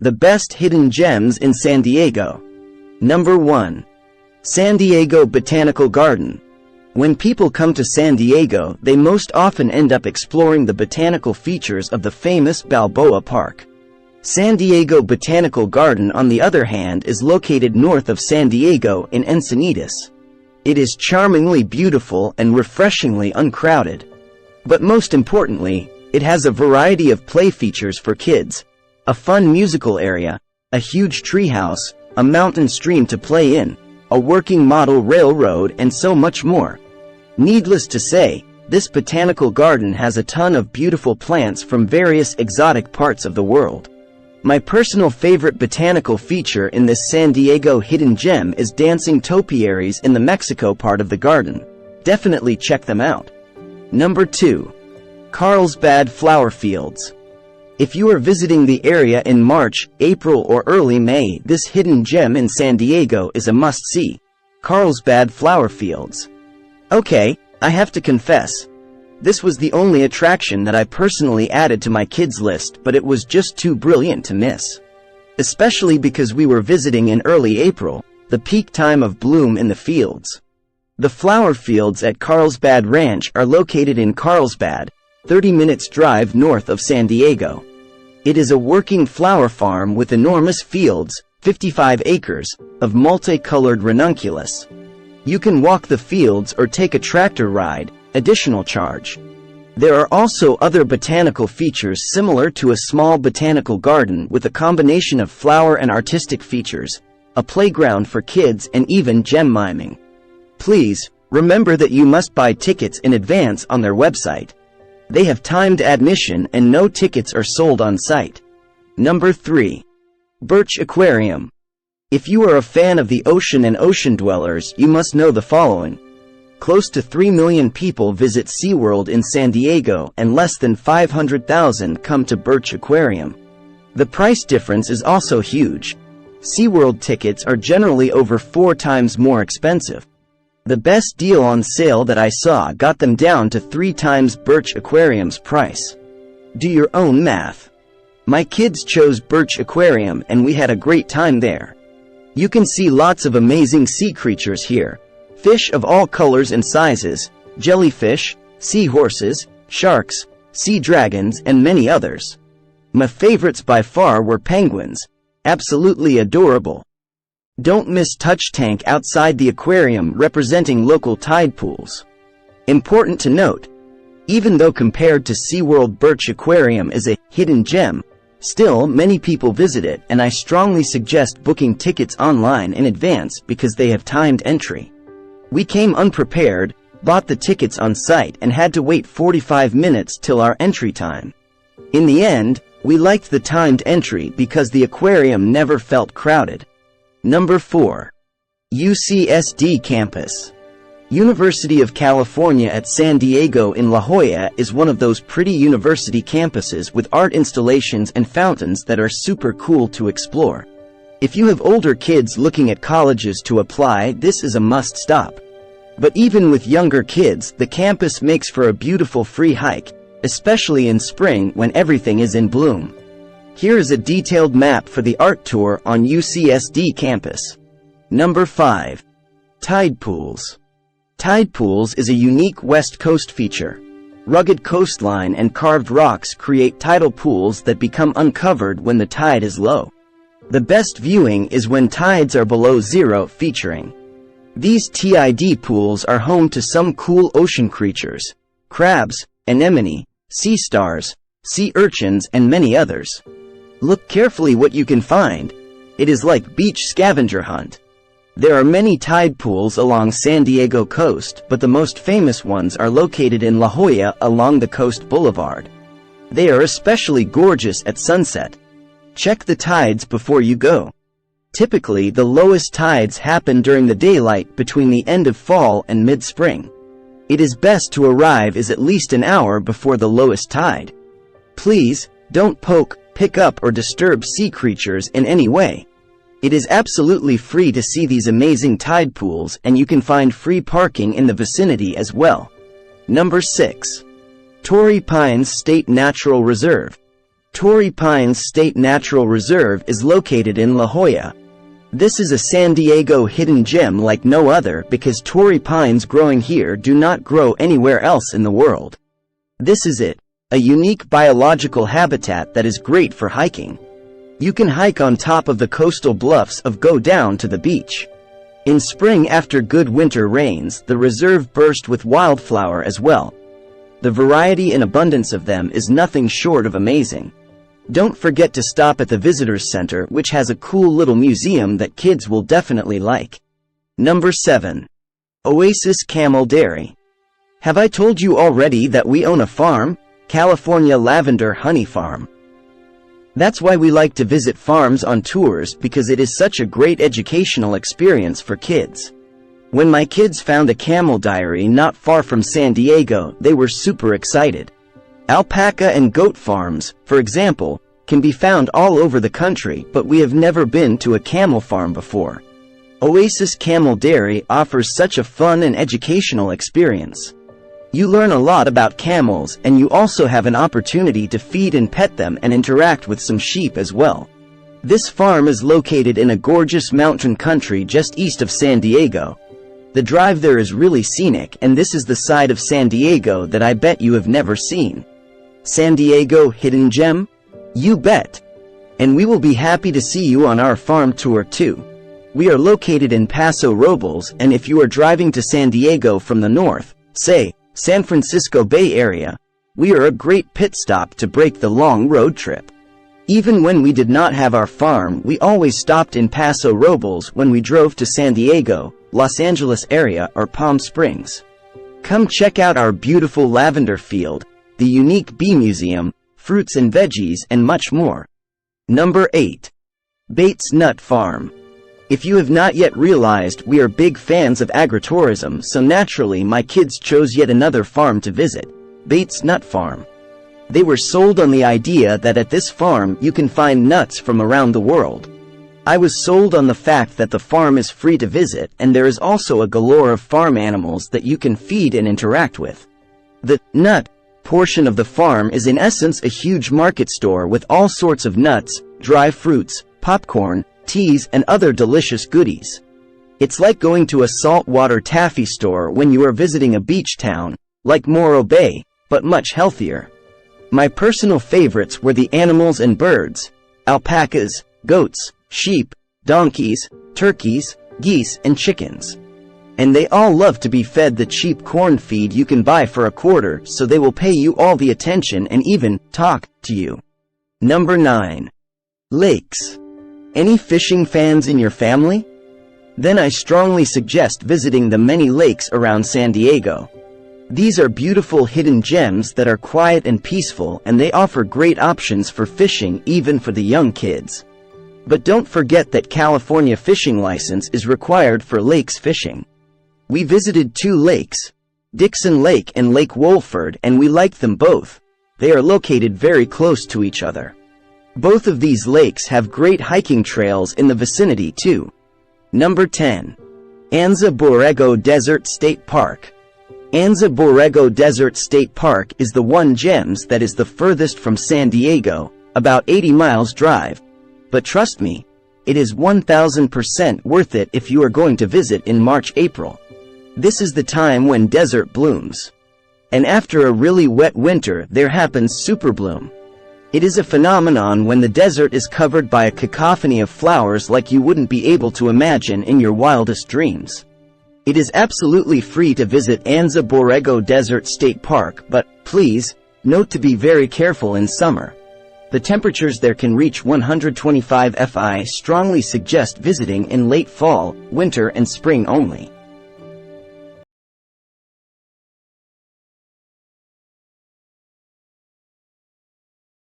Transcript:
The best hidden gems in San Diego. Number 1. San Diego Botanical Garden. When people come to San Diego, they most often end up exploring the botanical features of the famous Balboa Park. San Diego Botanical Garden, on the other hand, is located north of San Diego in Encinitas. It is charmingly beautiful and refreshingly uncrowded. But most importantly, it has a variety of play features for kids, a fun musical area, a huge treehouse, a mountain stream to play in, a working model railroad, and so much more. Needless to say, this botanical garden has a ton of beautiful plants from various exotic parts of the world. My personal favorite botanical feature in this San Diego hidden gem is dancing topiaries in the Mexico part of the garden. Definitely check them out. Number 2. Carlsbad Flower Fields. If you are visiting the area in March, April, or early May, this hidden gem in San Diego is a must-see. Carlsbad Flower Fields. Okay, I have to confess, this was the only attraction that I personally added to my kids' list, but it was just too brilliant to miss. Especially because we were visiting in early April, the peak time of bloom in the fields. The flower fields at Carlsbad Ranch are located in Carlsbad, 30 minutes drive north of San Diego. It is a working flower farm with enormous fields, 55 acres, of multicolored ranunculus. You can walk the fields or take a tractor ride, additional charge. There are also other botanical features similar to a small botanical garden with a combination of flower and artistic features, a playground for kids, and even gem miming. Please, remember that you must buy tickets in advance on their website. They have timed admission and no tickets are sold on site. Number 3. Birch Aquarium. If you are a fan of the ocean and ocean dwellers, you must know the following. Close to 3 million people visit SeaWorld in San Diego and less than 500,000 come to Birch Aquarium. The price difference is also huge. SeaWorld tickets are generally over 4 times more expensive. The best deal on sale that I saw got them down to 3 times Birch Aquarium's price. Do your own math. My kids chose Birch Aquarium and we had a great time there. You can see lots of amazing sea creatures here. Fish of all colors and sizes, jellyfish, seahorses, sharks, sea dragons, and many others. My favorites by far were penguins. Absolutely adorable. Don't miss Touch Tank outside the aquarium, representing local tide pools. Important to note, even though compared to SeaWorld, Birch Aquarium is a hidden gem, still many people visit it, and I strongly suggest booking tickets online in advance because they have timed entry. We came unprepared, bought the tickets on site, and had to wait 45 minutes till our entry time. In the end, we liked the timed entry because the aquarium never felt crowded. Number 4. UCSD Campus. University of California at San Diego in La Jolla is one of those pretty university campuses with art installations and fountains that are super cool to explore. If you have older kids looking at colleges to apply, this is a must-stop. But even with younger kids, the campus makes for a beautiful free hike, especially in spring when everything is in bloom. Here is a detailed map for the art tour on UCSD campus. Number 5. Tide pools. Tide pools is a unique West Coast feature. Rugged coastline and carved rocks create tidal pools that become uncovered when the tide is low. The best viewing is when tides are below zero, featuring. These TID pools are home to some cool ocean creatures, crabs, anemone, sea stars, sea urchins, and many others. Look carefully what you can find. It is like beach scavenger hunt. There are many tide pools along San Diego coast, but the most famous ones are located in La Jolla along the Coast Boulevard. They are especially gorgeous at sunset. Check the tides before you go. Typically, the lowest tides happen during the daylight between the end of fall and mid-spring. It is best to arrive at least an hour before the lowest tide. Please, don't poke, pick up, or disturb sea creatures in any way. It is absolutely free to see these amazing tide pools, and you can find free parking in the vicinity as well. Number 6. Torrey Pines State Natural Reserve. Torrey Pines State Natural Reserve is located in La Jolla. This is a San Diego hidden gem like no other because Torrey pines growing here do not grow anywhere else in the world. This is it, a unique biological habitat that is great for hiking. You can hike on top of the coastal bluffs or go down to the beach. In spring after good winter rains, the reserve bursts with wildflower as well. The variety and abundance of them is nothing short of amazing. Don't forget to stop at the Visitors Center, which has a cool little museum that kids will definitely like. Number 7. Oasis Camel Dairy. Have I told you already that we own a farm? California Lavender Honey Farm. That's why we like to visit farms on tours, because it is such a great educational experience for kids. When my kids found a camel dairy not far from San Diego, they were super excited. Alpaca and goat farms, for example, can be found all over the country, but we have never been to a camel farm before. Oasis Camel Dairy offers such a fun and educational experience. You learn a lot about camels, and you also have an opportunity to feed and pet them and interact with some sheep as well. This farm is located in a gorgeous mountain country just east of San Diego. The drive there is really scenic, and this is the side of San Diego that I bet you have never seen. San Diego hidden gem? You bet! And we will be happy to see you on our farm tour too. We are located in Paso Robles, and if you are driving to San Diego from the north, say, San Francisco Bay Area, we are a great pit stop to break the long road trip. Even when we did not have our farm, we always stopped in Paso Robles when we drove to San Diego, Los Angeles area, or Palm Springs. Come check out our beautiful lavender field, the unique bee museum, fruits and veggies, and much more. Number 8. Bates Nut Farm. If you have not yet realized, we are big fans of agritourism, so naturally my kids chose yet another farm to visit, Bates Nut Farm. They were sold on the idea that at this farm you can find nuts from around the world. I was sold on the fact that the farm is free to visit, and there is also a galore of farm animals that you can feed and interact with. The nut portion of the farm is in essence a huge market store with all sorts of nuts, dry fruits, popcorn, teas, and other delicious goodies. It's like going to a saltwater taffy store when you are visiting a beach town, like Morro Bay, but much healthier. My personal favorites were the animals and birds: alpacas, goats, sheep, donkeys, turkeys, geese, and chickens. And they all love to be fed the cheap corn feed you can buy for $0.25, so they will pay you all the attention and even talk to you. Number 9. Lakes. Any fishing fans in your family? Then I strongly suggest visiting the many lakes around San Diego. These are beautiful hidden gems that are quiet and peaceful, and they offer great options for fishing even for the young kids. But don't forget that California fishing license is required for lakes fishing. We visited 2 lakes, Dixon Lake and Lake Wolford, and we liked them both. They are located very close to each other. Both of these lakes have great hiking trails in the vicinity too. Number 10. Anza Borrego Desert State Park. Anza Borrego Desert State Park is the one gems that is the furthest from San Diego, about 80 miles drive. But trust me, it is 1000% worth it if you are going to visit in March-April. This is the time when desert blooms. And after a really wet winter, there happens super bloom. It is a phenomenon when the desert is covered by a cacophony of flowers like you wouldn't be able to imagine in your wildest dreams. It is absolutely free to visit Anza Borrego Desert State Park, but, please, note to be very careful in summer. The temperatures there can reach 125 degrees. Strongly suggest visiting in late fall, winter, and spring only.